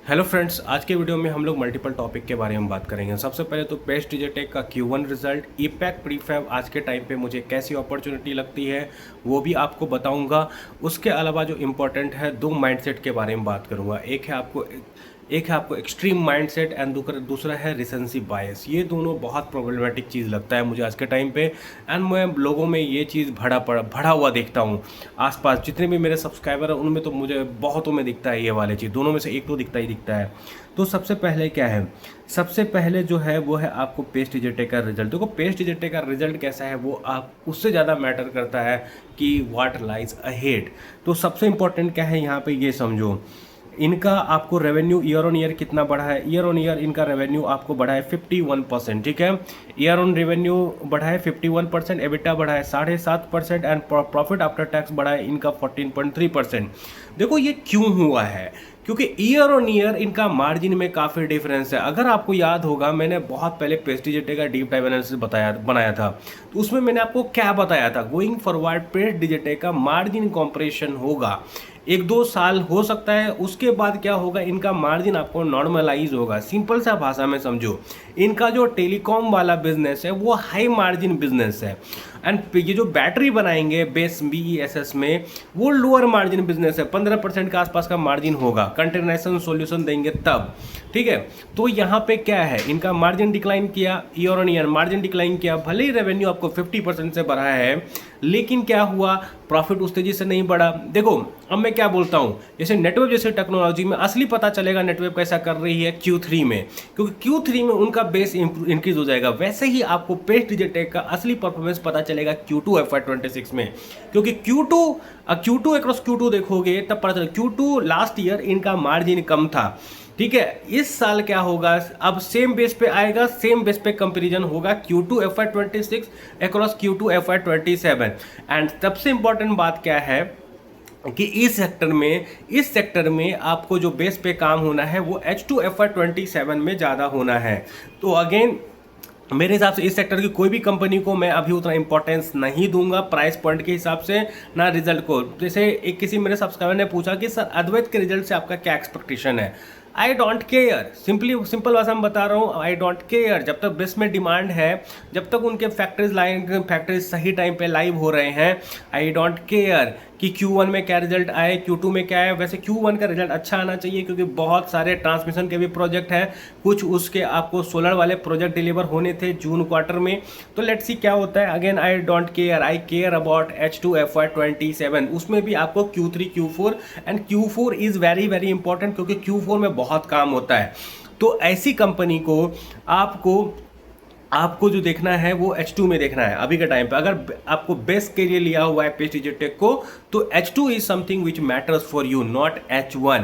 Hello friends, आज के video में हम लोग मल्टीपल टॉपिक के बारे में बात करेंगे। सबसे पहले तो बेस्ट डिजिटेक का Q1 रिजल्ट, ईपैक प्रीफैब आज के टाइम पे मुझे कैसी अपॉर्चुनिटी लगती है वो भी आपको बताऊंगा। उसके अलावा जो इम्पोर्टेंट है, दो माइंडसेट के बारे में बात करूंगा। एक है आपको एक्सट्रीम माइंडसेट एंड दूसरा है रिसेंसी बायस। ये दोनों बहुत प्रॉब्लमेटिक चीज़ लगता है मुझे आज के टाइम पे। एंड मैं लोगों में ये चीज़ भरा हुआ देखता हूँ। आसपास जितने भी मेरे सब्सक्राइबर हैं उनमें तो मुझे बहुतों में दिखता है ये वाली चीज़। दोनों में से एक तो दिखता ही दिखता है। तो सबसे पहले क्या है, सबसे पहले जो है वो है आपको पेस्ट डिजिटेक का रिजल्ट। देखो पेस्ट डिजिटेक का रिजल्ट कैसा है वो आप उससे ज़्यादा मैटर करता है कि व्हाट लाइज अहेड। तो सबसे इंपॉर्टेंट क्या है यहाँ पे ये समझो, इनका आपको रेवेन्यू ईयर ऑन ईयर कितना बढ़ा है। ईयर ऑन ईयर इनका रेवेन्यू आपको बढ़ा है 51%। ठीक है, ईयर ऑन रेवेन्यू बढ़ा है 51%, एबिटा बढ़ा है 7.5% एंड प्रॉफिट आफ्टर टैक्स बढ़ा है इनका 14.3%। देखो ये क्यों हुआ है, क्योंकि ईयर ऑन ईयर इनका मार्जिन में काफ़ी डिफरेंस है। अगर आपको याद होगा, मैंने बहुत पहले पेस्ट डिजिटेक का डीप डाइव एनालिसिस बनाया था। तो उसमें मैंने आपको क्या बताया था, गोइंग फॉरवर्ड पेस्ट डिजिटेक का मार्जिन कॉम्प्रेशन होगा। 1-2 साल हो सकता है, उसके बाद क्या होगा, इनका मार्जिन आपको नॉर्मलाइज होगा। सिंपल सा भाषा में समझो, इनका जो टेलीकॉम वाला बिजनेस है वो हाई मार्जिन बिजनेस है। एंड ये जो बैटरी बनाएंगे बेस BESS में, वो लोअर मार्जिन बिजनेस है। 15% के आसपास का मार्जिन होगा, कंटेनराइजेशन सॉल्यूशन देंगे तब। ठीक है, तो यहाँ पे क्या है, इनका मार्जिन डिक्लाइन किया, year on year margin decline किया। भले ही रेवेन्यू आपको 50% से बढ़ा है, लेकिन क्या हुआ, प्रॉफिट उस तेजी से नहीं बढ़ा। देखो अब मैं क्या बोलता हूँ, जैसे नेटवर्क जैसे टेक्नोलॉजी में असली पता चलेगा नेटवर्क कैसा कर रही है Q3 में, क्योंकि Q3 में उनका बेस इंक्रीज हो जाएगा। वैसे ही आपको पेस्ट डिजिटेक का असली परफॉर्मेंस पता चलेगा Q2 FY26 में, क्योंकि Q2 अक्रॉस Q2 देखोगे तब पता चलेगा। Q2 लास्ट ईयर इनका मार्जिन कम था। ठीक है, इस साल क्या होगा, अब सेम बेस पे आएगा, सेम बेस पे कंपैरिजन होगा Q2 FY26 across Q2 FY27। And सबसे इंपॉर्टेंट बात क्या है कि इस सेक्टर में आपको जो बेस पे काम होना है वो H2 FY27 में ज़्यादा होना है। तो अगेन मेरे हिसाब से इस सेक्टर की कोई भी कंपनी को मैं अभी उतना इंपॉर्टेंस नहीं दूंगा प्राइस पॉइंट के हिसाब से, ना रिजल्ट को। जैसे एक किसी मेरे सब्सक्राइबर ने पूछा कि सर अद्वैत के रिजल्ट से आपका क्या एक्सपेक्टेशन है। आई डोंट केयर, सिंपल भाषा में बता रहा हूँ, आई डोंट केयर। जब तक बेस में डिमांड है, जब तक उनके फैक्ट्रीज सही टाइम पे लाइव हो रहे हैं, आई डोंट केयर कि Q1 में क्या रिजल्ट आए, Q2 में क्या है। वैसे Q1 का रिजल्ट अच्छा आना चाहिए, क्योंकि बहुत सारे ट्रांसमिशन के भी प्रोजेक्ट हैं, कुछ उसके आपको सोलर वाले प्रोजेक्ट डिलीवर होने थे जून क्वार्टर में। तो लेट्स सी क्या होता है। Again I don't care, I care about H2 FY27। उसमें भी आपको Q3 Q4 and Q4 is very very important, क्योंकि Q4 में बहुत काम होता है। तो ऐसी कंपनी को आपको जो देखना है वो H2 में देखना है अभी के टाइम पे। अगर आपको बेस्ट के लिए लिया हुआ है पेस्ट डिजिटेक को, तो H2 is something which matters for you, not H1।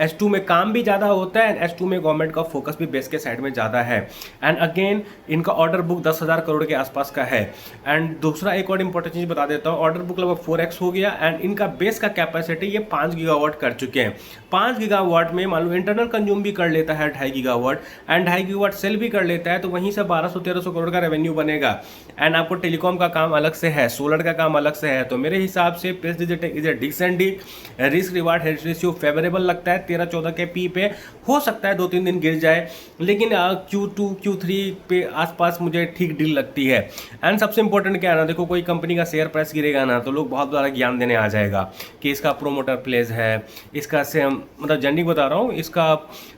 H2 में काम भी ज़्यादा होता है एंड H2 में गवर्नमेंट का फोकस भी बेस के साइड में ज़्यादा है। एंड अगेन इनका ऑर्डर बुक 10,000 करोड़ के आसपास का है। एंड दूसरा एक और इंपॉर्टेंट चीज़ बता देता हूँ, ऑर्डर बुक लगभग 4x हो गया एंड इनका बेस का कैपेसिटी ये 5 गीगावाट कर चुके हैं। 5 गीगावाट में मान लो इंटरनल कंज्यूम भी कर लेता है 2.5 गीगावाट एंड 2.5 गीगावाट सेल भी कर लेता है, तो वहीं से 1200-1300 करोड़ का रेवेन्यू बनेगा। एंड आपको टेलीकॉम का काम अलग से है, सोलर का काम अलग से है। तो मेरे हिसाब से Pace Digitek is a decent deal. Risk reward ratio favourable लगता है। 13-14 के पी पे हो सकता है 2-3 दिन गिर जाए, लेकिन Q2 Q3 पे आसपास मुझे ठीक डील लगती है। एंड सबसे इंपॉर्टेंट क्या है ना, देखो कोई कंपनी का शेयर प्राइस गिरेगा ना तो लोग बहुत ज़्यादा ज्ञान देने आ जाएगा कि इसका प्रोमोटर प्लेज है, इसका से मतलब जनरली बता रहा हूँ, इसका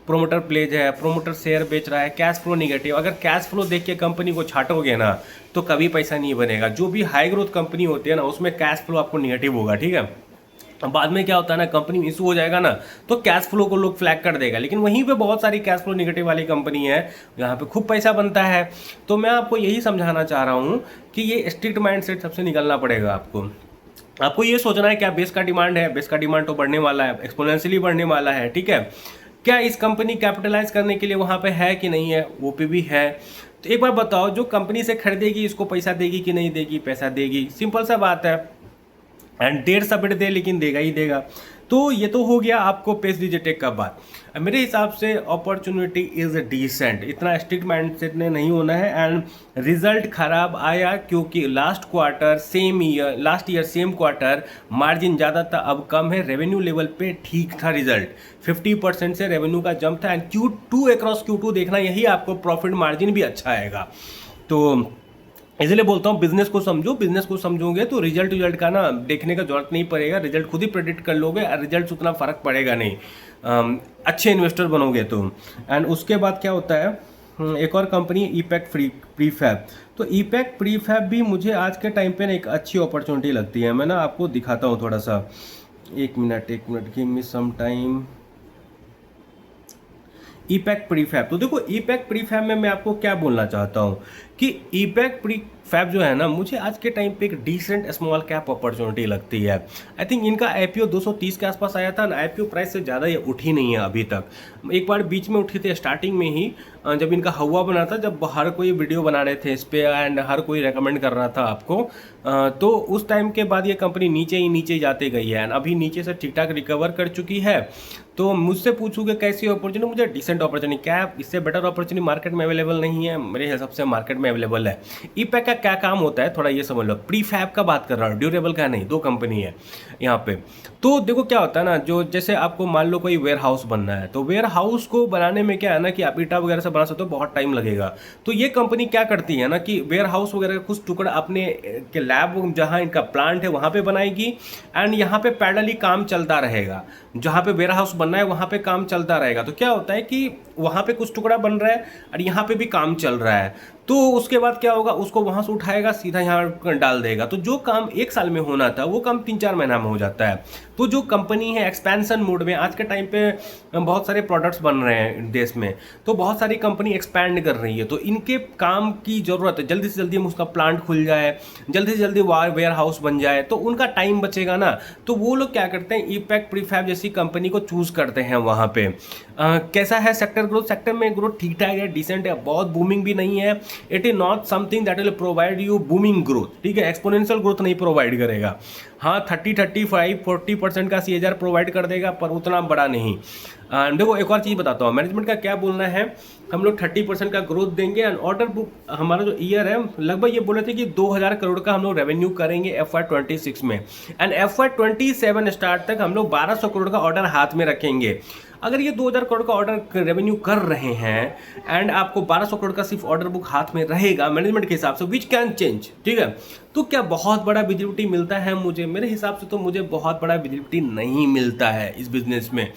प्रोमोटर प्लेज है, प्रोमोटर शेयर बेच रहा है, कैश फ्लो निगेटिव। अगर कैश फ्लो देख के कंपनी को छाटोगे ना तो कभी पैसा नहीं बनेगा। जो भी हाई ग्रोथ कंपनी होती है ना, उसमें कैश फ्लो आपको निगेटिव होगा। ठीक है, बाद में क्या होता है ना, कंपनी में इशू हो जाएगा ना तो कैश फ्लो को लोग फ्लैग कर देगा। लेकिन वहीं पे बहुत सारी कैश फ्लो निगेटिव वाली कंपनी है जहाँ पे खूब पैसा बनता है। तो मैं आपको यही समझाना चाह रहा हूँ कि ये स्ट्रिक्ट माइंडसेट सबसे निकलना पड़ेगा। आपको ये सोचना है क्या बेस का डिमांड है, बेस का डिमांड तो बढ़ने वाला है, एक्सपोनेंशियली बढ़ने वाला है। ठीक है, क्या इस कंपनी कैपिटलाइज करने के लिए वहाँ पे है कि नहीं है, वो पे भी है। तो एक बार बताओ, जो कंपनी से खरीदेगी इसको पैसा देगी कि नहीं देगी, पैसा देगी, सिंपल सा बात है। एंड 1.5 बिट दे लेकिन देगा ही देगा। तो ये तो हो गया आपको पेज डिजिटेक का बात। मेरे हिसाब से अपॉर्चुनिटी इज़ डिसेंट, इतना स्ट्रिक्ट माइंडसेट ने नहीं होना है। एंड रिजल्ट खराब आया क्योंकि last year same quarter margin ज़्यादा था, अब कम है। रेवेन्यू लेवल पे ठीक था रिजल्ट, 50% से रेवेन्यू का जंप था। एंड Q2 अक्रॉस Q2 देखना, यही आपको प्रॉफिट मार्जिन भी अच्छा आएगा। तो इसलिए बोलता हूँ बिजनेस को समझो, बिजनेस को समझोगे तो रिजल्ट का ना देखने का जरूरत नहीं पड़ेगा, रिजल्ट खुद ही प्रेडिक्ट कर लोगे और रिजल्ट उतना फर्क पड़ेगा नहीं, अच्छे इन्वेस्टर बनोगे तुम। एंड उसके बाद क्या होता है, एक और कंपनी ईपैक प्रीफैब। तो ईपैक प्रीफैब भी मुझे आज के टाइम पे ना एक अच्छी अपॉर्चुनिटी लगती है। मैं ना आपको दिखाता हूँ थोड़ा सा, एक minute give me some time. EPACK Prefab, तो देखो ईपैक प्रीफैब में मैं आपको क्या बोलना चाहता हूँ कि ईपैक प्रीफैब जो है ना, मुझे आज के टाइम पे एक डिसेंट स्मॉल कैप अपॉर्चुनिटी लगती है। आई थिंक इनका आईपीओ 230 के आसपास आया था ना, आईपीओ प्राइस से ज़्यादा ये उठी नहीं है अभी तक। एक बार बीच में उठी थी स्टार्टिंग में ही, जब इनका हवा बना था, जब हर कोई वीडियो बना रहे थे इस पर एंड हर कोई रेकमेंड कर रहा था आपको, तो उस टाइम के बाद ये कंपनी नीचे जाते गई है एंड अभी नीचे से ठीक ठाक रिकवर कर चुकी है। तो मुझसे पूछोगे कैसी अपॉर्चुनिटी, मुझे डिसेंट अपॉर्चुनिटी, क्या इससे बेटर अपॉर्चुनिटी मार्केट में अवेलेबल नहीं है, मेरे हिसाब से मार्केट में अवेलेबल है। ईपैक का क्या काम होता है थोड़ा ये समझ लो, प्रीफैब का बात कर रहा हूँ, ड्यूरेबल का नहीं, दो कंपनी है यहाँ पे। तो देखो क्या होता है ना, जो जैसे आपको मान लो कोई वेयर हाउस बनना है, तो वेयर हाउस को बनाने में क्या है ना कि आप ईटा वगैरह से बना सकते हो, बहुत टाइम लगेगा। तो ये कंपनी क्या करती है ना कि वेयर हाउस वगैरह का कुछ टुकड़ा अपने के लैब जहाँ इनका प्लांट है वहाँ पे बनाएगी एंड यहाँ पे पैरेलली काम चलता रहेगा, जहाँ पे वेयर हाउस बनना है वहाँ पे काम चलता रहेगा। तो क्या होता है कि वहाँ पे कुछ टुकड़ा बन रहा है और यहाँ पे भी काम चल रहा है, तो उसके बाद क्या होगा, उसको वहाँ से उठाएगा सीधा यहाँ डाल देगा। तो जो काम एक साल में होना था वो काम 3-4 महीना में हो जाता है। तो जो कंपनी है एक्सपेंशन मोड में, आज के टाइम पे बहुत सारे प्रोडक्ट्स बन रहे हैं देश में, तो बहुत सारी कंपनी एक्सपैंड कर रही है, तो इनके काम की ज़रूरत है जल्दी से जल्दी उसका प्लांट खुल जाए, जल्दी से जल्दी वेयर हाउस बन जाए, तो उनका टाइम बचेगा ना। तो वो लोग क्या करते हैं, ईपैक प्रीफैब जैसी कंपनी को चूज़ करते हैं वहाँ पे। कैसा है सेक्टर ग्रोथ, सेक्टर में ग्रोथ ठीक ठाक है, डिसेंट है, बहुत बूमिंग भी नहीं है। It is not something that will provide you booming growth, ठीक है, एक्सपोनेंशियल ग्रोथ नहीं प्रोवाइड करेगा। हाँ 30-35-40% का CAGR प्रोवाइड कर देगा, पर उतना बड़ा नहीं। देखो एक और चीज़ बताता हूँ, मैनेजमेंट का क्या बोलना है, हम लोग 30% का ग्रोथ देंगे एंड ऑर्डर बुक हमारा जो ईयर है लगभग ये बोले थे कि 2000 करोड़ का हम लोग रेवेन्यू करेंगे FY26 में एंड FY27 स्टार्ट तक हम लोग 1200 करोड़ का ऑर्डर हाथ में रखेंगे। अगर ये 2000 करोड़ का ऑर्डर रेवेन्यू कर रहे हैं एंड आपको 1200 करोड़ का सिर्फ ऑर्डर बुक हाथ में रहेगा मैनेजमेंट के हिसाब से, विच कैन चेंज, ठीक है, तो क्या बहुत बड़ा विजिबिलिटी मिलता है मुझे? मेरे हिसाब से तो मुझे बहुत बड़ा विजिबिलिटी नहीं मिलता है इस बिजनेस में।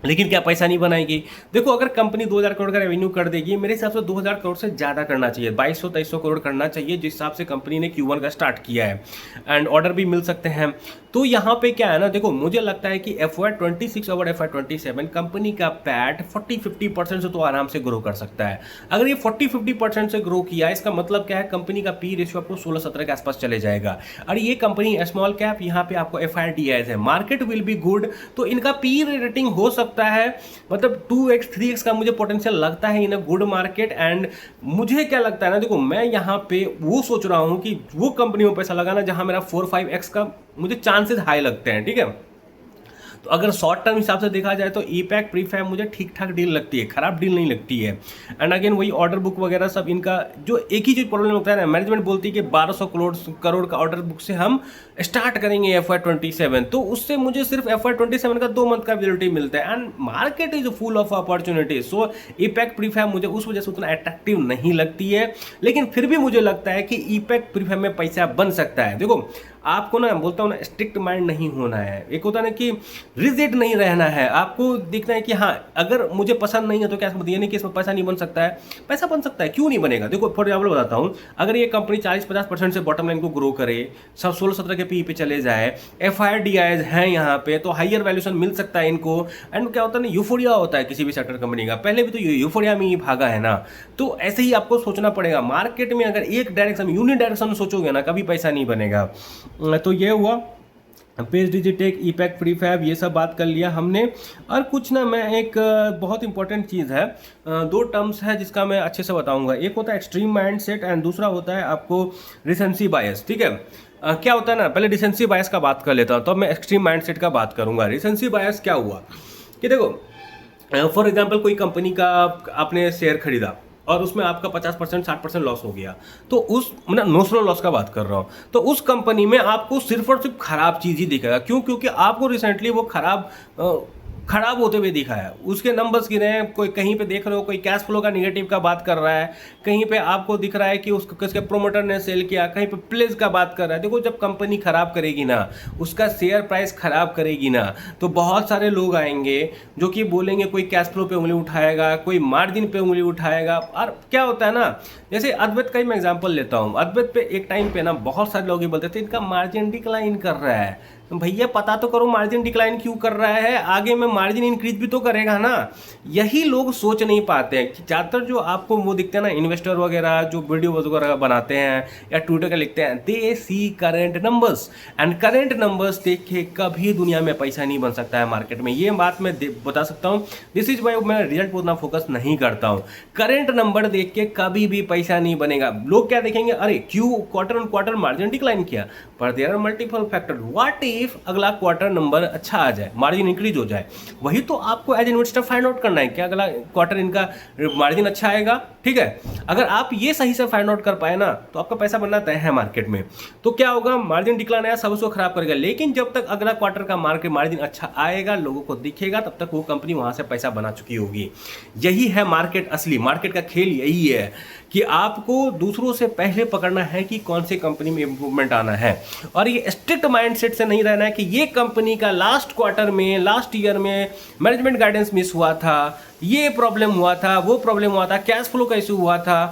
लेकिन क्या पैसा नहीं बनाएगी? देखो अगर कंपनी 2000 करोड़ का रेवेन्यू कर देगी, मेरे हिसाब से 2000 करोड़ से ज़्यादा करना चाहिए, 2200-2300 करोड़ करना चाहिए, जिस हिसाब से कंपनी ने Q1 का स्टार्ट किया है एंड ऑर्डर भी मिल सकते हैं। तो यहाँ पे क्या है ना, देखो मुझे लगता है कि FY26 और FY27 कंपनी का पैट 40-50% से तो आराम से ग्रो कर सकता है। अगर ये 40-50% से ग्रो किया, इसका मतलब क्या है, कंपनी का पी रेशियो आपको 16-17 के आसपास चले जाएगा। और ये कंपनी स्मॉल कैप, यहाँ पे आपको FIDs है, मार्केट विल बी गुड, तो इनका पी रेटिंग हो सकता है, मतलब 2x 3x का मुझे पोटेंशियल लगता है इन अ गुड मार्केट। एंड मुझे क्या लगता है ना, देखो मैं यहाँ पे वो सोच रहा हूँ कि वो कंपनी में पैसा लगाना जहाँ मेरा 4-5x का मुझे चांसेस हाई लगते हैं, ठीक है। तो अगर शॉर्ट टर्म हिसाब से देखा जाए तो ईपैक प्रीफैब मुझे ठीक ठाक डील लगती है, खराब डील नहीं लगती है। एंड अगेन वही ऑर्डर बुक वगैरह सब इनका जो एक ही चीज़ प्रॉब्लम होता है ना, मैनेजमेंट बोलती है कि 1200 करोड़ का ऑर्डर बुक से हम स्टार्ट करेंगे FY27, तो उससे मुझे सिर्फ FY27 का 2 मंथ का विजिबिलिटी मिलता है and market is full of opportunity. So EPACK prefab मुझे उस वजह से उतना अट्रैक्टिव नहीं लगती है, लेकिन फिर भी मुझे लगता है कि ईपैक प्रीफैब में पैसा बन सकता है। देखो आपको ना बोलता हूँ ना, स्ट्रिक्ट माइंड नहीं होना है, एक होता है ना कि रिजिड नहीं रहना है, आपको देखना है कि हाँ अगर मुझे पसंद नहीं है तो क्या मतलब ये नहीं कि इसमें पैसा नहीं बन सकता है, पैसा बन सकता है, क्यों नहीं बनेगा। देखो फॉर एग्जाम्पल बताता हूँ, अगर ये कंपनी 40-50% से बॉटम लाइन को ग्रो करे, सब 16-17 के पी पे चले जाए, FIDs हैं यहाँ पे, तो हाइयर वैल्यूएशन मिल सकता है इनको। एंड क्या होता है ना, यूफोरिया होता है किसी भी सेक्टर कंपनी का, पहले भी तो यूफोरिया में ही भागा है ना, तो ऐसे ही आपको सोचना पड़ेगा। मार्केट में अगर एक डायरेक्शन यूनि डायरेक्शन सोचोगे ना, कभी पैसा नहीं बनेगा। तो ये हुआ पेज डिजिटेक, ईपैक प्रीफैब, ये सब बात कर लिया हमने। और कुछ ना मैं एक बहुत इंपॉर्टेंट चीज़ है, 2 टर्म्स है जिसका मैं अच्छे से बताऊंगा। एक होता है एक्सट्रीम माइंडसेट एंड दूसरा होता है आपको रिसेंसी बायस, ठीक है। क्या होता है ना, पहले रिसेंसी बायस का बात कर लेता हूँ, तो मैं एक्सट्रीम माइंडसेट का बात करूँगा। रिसेंसी बायस क्या हुआ कि देखो, फॉर एग्जांपल कोई कंपनी का आपने शेयर खरीदा और उसमें आपका 50% 60% लॉस हो गया, तो उस मतलब नोशनल लॉस का बात कर रहा हूँ, तो उस कंपनी में आपको सिर्फ और सिर्फ खराब चीज़ ही दिखेगा। क्यों? क्योंकि आपको रिसेंटली वो खराब होते हुए दिखा है, उसके नंबर्स गिरे हैं, कोई कहीं पे देख रहे हो कोई कैश फ्लो का निगेटिव का बात कर रहा है, कहीं पे आपको दिख रहा है कि उसको किसके प्रोमोटर ने सेल किया, कहीं पे प्लेस का बात कर रहा है। देखो, जब कंपनी खराब करेगी ना, उसका शेयर प्राइस खराब करेगी ना, तो बहुत सारे लोग आएंगे जो कि बोलेंगे, कोई कैश फ्लो पे उंगली उठाएगा, कोई मार्जिन पे उंगली उठाएगा। और क्या होता है ना, जैसे अद्वैत का ही मैं एग्जाम्पल लेता हूँ, अद्वैत पे एक टाइम पे ना बहुत सारे लोग ये बोलते थे इनका मार्जिन डिक्लाइन कर रहा है। तो भैया पता तो करो मार्जिन डिक्लाइन क्यों कर रहा है, आगे में मार्जिन इंक्रीज भी तो करेगा ना। यही लोग सोच नहीं पाते हैं कि ज़्यादातर जो आपको वो दिखते हैं ना, इन्वेस्टर वगैरह जो वीडियो वगैरह बनाते हैं या ट्विटर का लिखते हैं, they see current numbers, and current numbers देख के कभी दुनिया में पैसा नहीं बन सकता है मार्केट में। ये बात मैं बता सकता हूँ। दिस इज वाई मैं रिजल्ट पर उतना फोकस नहीं करता हूँ। करेंट नंबर देख के कभी भी पैसा नहीं बनेगा। लोग क्या देखेंगे, अरे क्यों quarter on quarter margin decline किया, पर there are multiple factor. What if अगला क्वार्टर नंबर अच्छा आ जाए, मार्जिन इंक्रीज हो जाए, वही तो आपको एज इन्वेस्टर फाइंड आउट करना है कि अगला क्वार्टर इनका मार्जिन अच्छा आएगा। ठीक है, अगर आप ये सही से फाइंड आउट कर पाए ना, तो आपका पैसा बनना तय है मार्केट में। तो क्या होगा, मार्जिन डिक्लाइन आया, सब उसको खराब करेगा, लेकिन जब तक अगला क्वार्टर का मार्जिन अच्छा आएगा, लोगों को दिखेगा, तब तक वो कंपनी वहां से पैसा बना चुकी होगी। यही है मार्केट, असली मार्केट का खेल यही है कि आपको दूसरों से पहले पकड़ना है कि कौन सी कंपनी में इंप्रूवमेंट आना है, और ये स्ट्रिक्ट माइंडसेट से नहीं रहना है कि ये कंपनी का लास्ट क्वार्टर में, लास्ट ईयर में मैनेजमेंट गाइडेंस मिस हुआ था, ये प्रॉब्लम हुआ था, वो प्रॉब्लम हुआ था, कैश फ्लो का इशू हुआ था,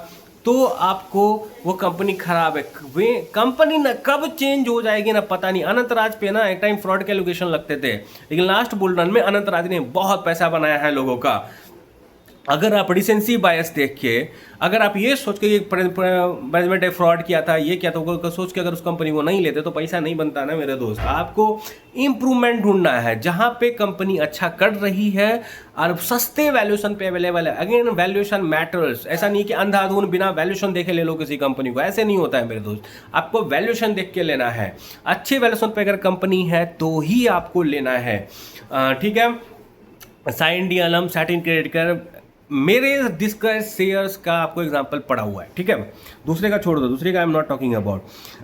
तो आपको वो कंपनी खराब है। वे कंपनी ना कब चेंज हो जाएगी ना पता नहीं। अनंतराज पे ना एक टाइम फ्रॉड के एलिगेशन लगते थे, लेकिन लास्ट बुल रन में अनंतराज ने बहुत पैसा बनाया है लोगों का। अगर आप रिसेंसी बायस देख के, अगर आप ये सोच के मैनेजमेंट ने फ्रॉड किया था, ये क्या था, सोच के अगर उस कंपनी को नहीं लेते तो पैसा नहीं बनता ना मेरे दोस्त। आपको इंप्रूवमेंट ढूंढना है, जहां पे कंपनी अच्छा कर रही है और सस्ते वैल्यूएशन पे अवेलेबल है। अगेन वैल्यूएशन मैटर्स, ऐसा नहीं कि अंधाधुन बिना वैल्यूएशन देखे ले लो किसी कंपनी को, ऐसे नहीं होता है मेरे दोस्त। आपको वैल्यूएशन देख के लेना है, अच्छे वैल्यूएशन पे अगर कंपनी है तो ही आपको लेना है। ठीक है, साइन डी अलम सैटिन क्रेडिट मेरे डिस्कस शेयर्स का आपको एग्जांपल पड़ा हुआ है। ठीक है, दूसरे का छोड़ दो, दूसरे का I am not talking about.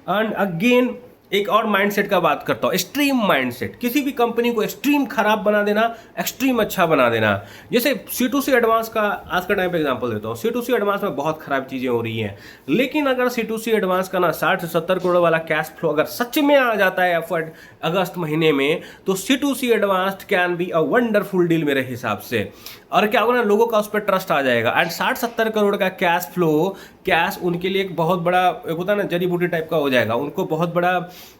And again एक और माइंडसेट का बात करता हूँ, एक्सट्रीम माइंडसेट। किसी भी कंपनी को एक्सट्रीम खराब बना देना, एक्सट्रीम अच्छा बना देना। जैसे C2C एडवांस का आज का टाइम पे एग्जांपल देता हूँ। C2C एडवांस में बहुत खराब चीज़ें हो रही हैं, लेकिन अगर C2C एडवांस का ना 60 से 70 करोड़ वाला कैश फ्लो अगर सच में आ जाता है एफर्ट अगस्त महीने में, तो C2C advance can be a wonderful deal मेरे हिसाब से। और क्या होगा ना, लोगों का उस पर ट्रस्ट आ जाएगा। एंड 60-70 करोड़ का कैश फ्लो, कैश उनके लिए एक बहुत बड़ा, एक होता है ना जड़ी बूटी टाइप का हो जाएगा, उनको बहुत बड़ा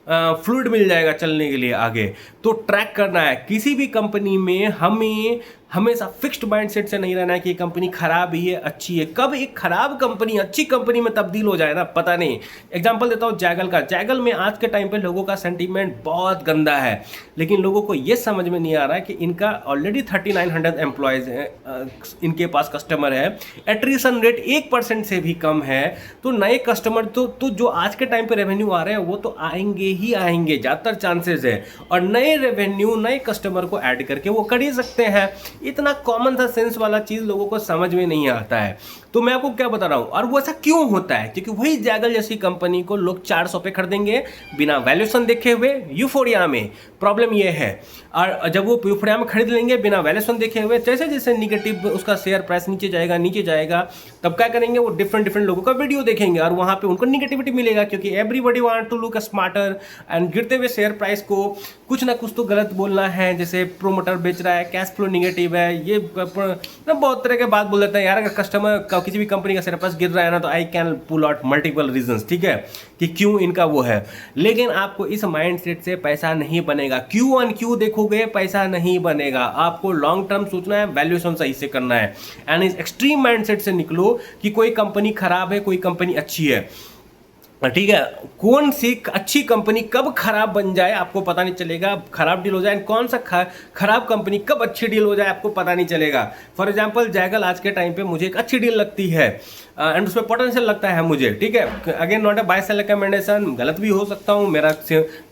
फ्लूइड मिल जाएगा चलने के लिए आगे। तो ट्रैक करना है किसी भी कंपनी में, हमें हमेशा फिक्स्ड माइंडसेट से नहीं रहना है कि कंपनी खराब ही है अच्छी है। कब एक खराब कंपनी अच्छी कंपनी में तब्दील हो जाए ना पता नहीं। एग्जांपल देता हूँ जैगल का। जैगल में आज के टाइम पे लोगों का सेंटीमेंट बहुत गंदा है, लेकिन लोगों को ये समझ में नहीं आ रहा है कि इनका ऑलरेडी 3900 एम्प्लॉयज़ हैं, इनके पास कस्टमर है, एट्रिशन रेट 1% से भी कम है। तो नए कस्टमर तो जो आज के टाइम पे रेवेन्यू आ रहे हैं वो तो आएंगे ही आएंगे, ज़्यादातर चांसेस है, और नए रेवेन्यू नए कस्टमर को ऐड करके वो कर ही सकते हैं। इतना कॉमन सा सेंस वाला चीज़ लोगों को समझ में नहीं आता है। तो मैं आपको क्या बता रहा हूँ, और वो ऐसा क्यों होता है, क्योंकि वही जैगल जैसी कंपनी को लोग 400 पे खरीदेंगे बिना वैल्यूएशन देखे हुए। यूफोरिया में प्रॉब्लम ये है, और जब वो यूफोरिया में खरीद लेंगे बिना वैल्यूएशन देखे हुए, जैसे जैसे निगेटिव उसका शेयर प्राइस नीचे जाएगा, तब क्या करेंगे, वो डिफरेंट लोगों का वीडियो देखेंगे और वहाँ पे उनको निगेटिविटी मिलेगा, क्योंकि everybody want to look smarter. And गिरते हुए शेयर प्राइस को कुछ ना कुछ तो गलत बोलना है, जैसे प्रोमोटर बेच रहा है, कैश फ्लो निगेटिव है, ये बहुत तरह के बात बोल देते हैं। यार अगर कस्टमर किसी भी कंपनी का शेयर प्राइस गिर रहा है ना, तो I can pull out multiple reasons, ठीक है, कि क्यों इनका वो है। लेकिन आपको इस माइंडसेट से पैसा नहीं बनेगा। क्यू ऑन क्यू देखोगे पैसा नहीं बनेगा। आपको लॉन्ग टर्म सोचना है, वैल्यूएशन सही से करना है। एंड इस एक्सट्रीम माइंडसेट से निकलो कि कोई कंपनी खराब है, कोई कंपनी अच्छी है। ठीक है, कौन सी अच्छी कंपनी कब खराब बन जाए आपको पता नहीं चलेगा, खराब डील हो जाए, कौन सा खराब कंपनी कब अच्छी डील हो जाए आपको पता नहीं चलेगा। फॉर एग्जांपल जैगल आज के टाइम पे मुझे एक अच्छी डील लगती है एंड उसमें पोटेंशियल लगता है मुझे, ठीक है। Again not a buy sell recommendation, गलत भी हो सकता हूँ, मेरा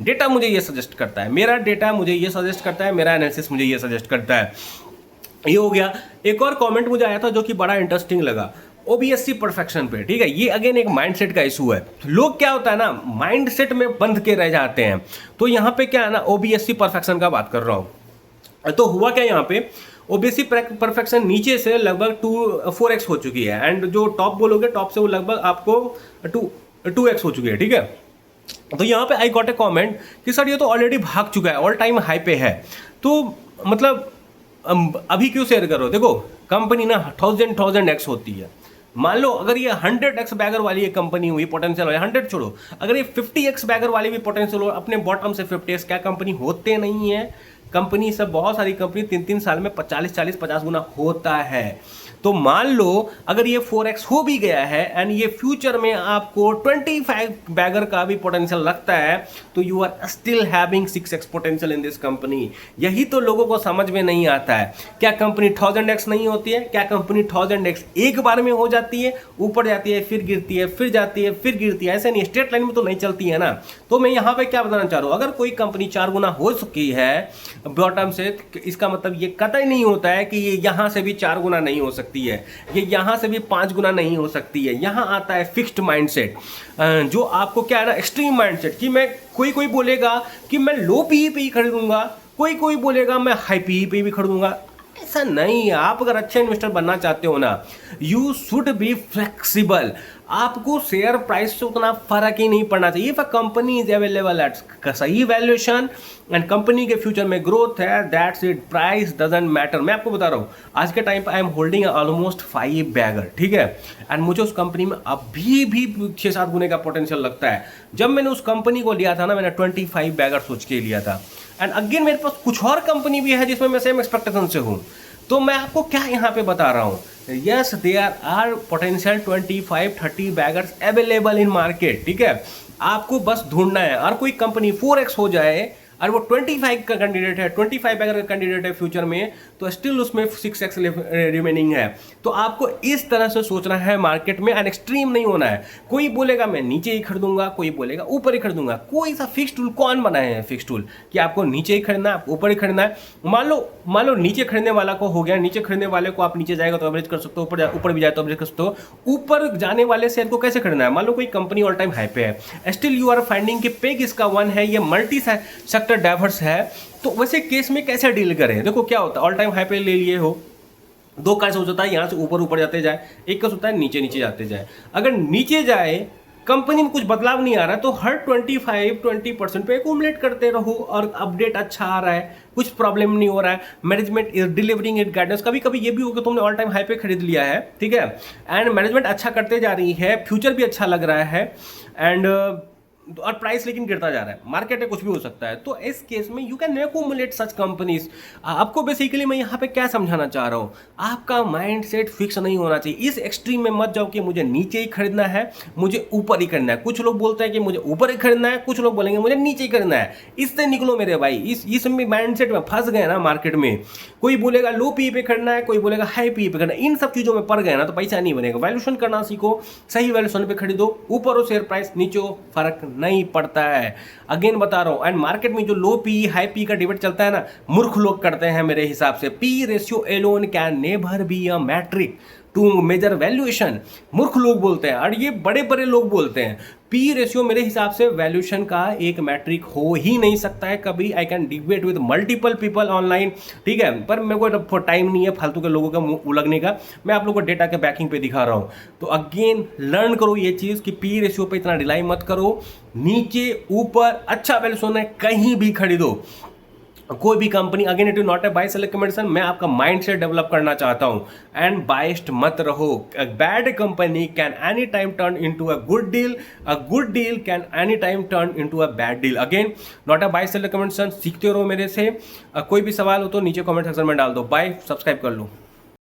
डेटा मुझे ये सजेस्ट करता है, मेरा डेटा मुझे ये सजेस्ट करता है, मेरा एनालिसिस मुझे ये सजेस्ट करता है। ये हो गया। एक और कमेंट मुझे आया था जो कि बड़ा इंटरेस्टिंग लगा, ओबीएससी परफेक्शन पे, ठीक है। ये अगेन एक माइंडसेट का इशू है। लोग क्या होता है ना, माइंडसेट में बंध के रह जाते हैं। तो यहाँ पे क्या है ना, ओबीएससी परफेक्शन का बात कर रहा हूँ। तो हुआ क्या यहाँ पे, ओबीएससी परफेक्शन नीचे से लगभग 4x हो चुकी है एंड जो टॉप बोलोगे टॉप से वो लगभग आपको 2x हो चुकी है, ठीक है। तो यहाँ पे आई गॉट ए कॉमेंट कि सर ये तो ऑलरेडी भाग चुका है, ऑल टाइम हाई पे है, तो मतलब अभी क्यों शेयर करो। देखो कंपनी ना 1000x होती है। मान लो अगर ये 100x बैगर वाली ये कंपनी हुई, पोटेंशियल वाली 100 छोड़ो, अगर ये 50x बैगर वाली भी पोटेंशियल हो, अपने बॉटम से 50x, क्या कंपनी होते नहीं है। कंपनी सब बहुत सारी कंपनी 3-3 साल में 40-40-50 गुना होता है। तो मान लो अगर ये 4x हो भी गया है एंड ये फ्यूचर में आपको 25 बैगर का भी पोटेंशियल लगता है, तो you are still having 6x potential in this company. यही तो लोगों को समझ में नहीं आता है। क्या कंपनी 1000x नहीं होती है? क्या कंपनी 1000x एक बार में हो जाती है, ऊपर जाती है फिर गिरती है, फिर जाती है फिर गिरती है, ऐसे नहीं, स्ट्रेट लाइन में तो नहीं चलती है ना। तो मैं यहाँ पे क्या बताना चाह रहा हूँ, अगर कोई कंपनी 4 गुना हो चुकी है बॉटम से, इसका मतलब ये कतई नहीं होता है कि ये यहाँ से भी 4 गुना नहीं हो सकती है, ये यहाँ से भी 5 गुना नहीं हो सकती है। यहाँ आता है फिक्स्ड माइंडसेट, जो आपको क्या है ना, एक्सट्रीम माइंडसेट, कि मैं कोई बोलेगा कि मैं लो पीई पे ही खरीदूंगा, कोई बोलेगा मैं हाई पीई पे भी खरीदूंगा। ऐसा नहीं है। आप अगर अच्छे इन्वेस्टर बनना चाहते हो ना, यू शुड बी फ्लेक्सिबल। आपको शेयर प्राइस से उतना फर्क ही नहीं पड़ना चाहिए। If a company is available at सही वैल्यूएशन एंड कंपनी के फ्यूचर में ग्रोथ है, that's it, price doesn't matter. मैं आपको बता रहा हूँ, आज के टाइम पे I am holding almost 5 bagger, ठीक है, एंड मुझे उस कंपनी में अभी भी 6-7 गुने का पोटेंशियल लगता है। जब मैंने उस कंपनी को लिया था ना, मैंने 25 बैगर सोच के लिया था। एंड अगेन मेरे पास कुछ और कंपनी भी है जिसमें मैं सेम एक्सपेक्टेशन से हूँ। तो मैं आपको क्या यहाँ पे बता रहा हूँ, yes there are potential 25-30 baggers available in market, ठीक है। आपको बस ढूंढना है। और कोई कंपनी 4x हो जाए और वो 25 का कैंडिडेट है, 25 बैगर का कैंडिडेट है फ्यूचर में, तो स्टिल उसमें 6x रिमेनिंग है। तो आपको इस तरह से सोचना है मार्केट में, एंड एक्सट्रीम नहीं होना है। कोई बोलेगा मैं नीचे ही खरीदूंगा, कोई बोलेगा ऊपर ही खरीदूंगा। कोई सा फिक्स टूल कौन बनाए हैं फिक्स टूल कि आपको नीचे ही खरीदना है, ऊपर ही खरीदना है। मान लो नीचे खरीदने वाला को हो गया, नीचे खरीदने वाले को आप नीचे जाएगा तो एवरेज कर सकते हो, ऊपर भी जाए तो एवरेज कर सकते हो। ऊपर जाने वाले शेयर को कैसे खरीदना है? मान लो कोई कंपनी ऑल टाइम हाई पे है, स्टिल यू आर फाइंडिंग कि पेग इसका 1 है, ये मल्टी सेक्टर डाइवर्स है, तो वैसे केस में कैसे डील करें? देखो क्या होता है, ऑल टाइम हाई पे ले लिए हो, 2 का सोचता है यहाँ से ऊपर जाते जाए, एक का सोचता है नीचे जाते जाए। अगर नीचे जाए, कंपनी में कुछ बदलाव नहीं आ रहा है, तो हर 25-20% पे एक्यूमुलेट करते रहो और अपडेट अच्छा आ रहा है, कुछ प्रॉब्लम नहीं हो रहा है, management is delivering it guidance. कभी कभी ये भी होगा तुमने ऑल टाइम हाई पे खरीद लिया है, ठीक है, एंड मैनेजमेंट अच्छा करते जा रही है, फ्यूचर भी अच्छा लग रहा है, एंड और प्राइस लेकिन गिरता जा रहा है, मार्केट में कुछ भी हो सकता है। तो इस केस में you can accumulate such companies. आपको बेसिकली मैं यहाँ पे क्या समझाना चाह रहा हूँ, आपका माइंडसेट फिक्स नहीं होना चाहिए। इस एक्सट्रीम में मत जाओ कि मुझे नीचे ही खरीदना है, मुझे ऊपर ही खरीदना है। कुछ लोग बोलते हैं कि मुझे ऊपर ही खरीदना है, कुछ लोग बोलेंगे मुझे नीचे ही खरीदना है। इससे निकलो मेरे भाई, इस माइंडसेट में फंस गए ना मार्केट में। कोई बोलेगा लो पी पे खरीदना है, कोई बोलेगा हाई पी पे खरीदना है। इन सब चीज़ों में पड़ गए ना तो पैसा नहीं बनेगा। वैल्यूएशन करना सीखो, सही वैल्यूएशन पे खरीदो, ऊपर हो शेयर प्राइस, नीचे हो, फर्क नहीं पड़ता है। अगेन बता रहा हूं, एंड मार्केट में जो लो पी हाई पी का डिबेट चलता है ना, मूर्ख लोग करते हैं मेरे हिसाब से। P ratio alone can never be a metric to measure valuation, मूर्ख लोग बोलते हैं। और ये बड़े बड़े लोग बोलते हैं पी रेशियो मेरे हिसाब से वैल्यूएशन का एक मैट्रिक हो ही नहीं सकता है कभी। I can debate with multiple people online, ठीक है, पर मेरे को टाइम नहीं है फालतू के लोगों का मुंह उलगने का। मैं आप लोगों को डेटा के बैकिंग पे दिखा रहा हूं। तो अगेन लर्न करो ये चीज़ कि पी रेशियो पे इतना डिलाई मत करो। नीचे ऊपर अच्छा वैल्यूएशन है, कहीं भी खरीदो कोई भी company. Again it is not a buy sell recommendation, मैं आपका माइंड सेट डेवलप करना चाहता हूं। एंड बाइस्ड मत रहो। A bad company can any time turn into a good deal, a good deal can any time turn into a bad deal. Again not a buy sell recommendation. सीखते रहो मेरे से। कोई भी सवाल हो तो नीचे कमेंट सेक्शन में डाल दो। बाय, सब्सक्राइब कर लो।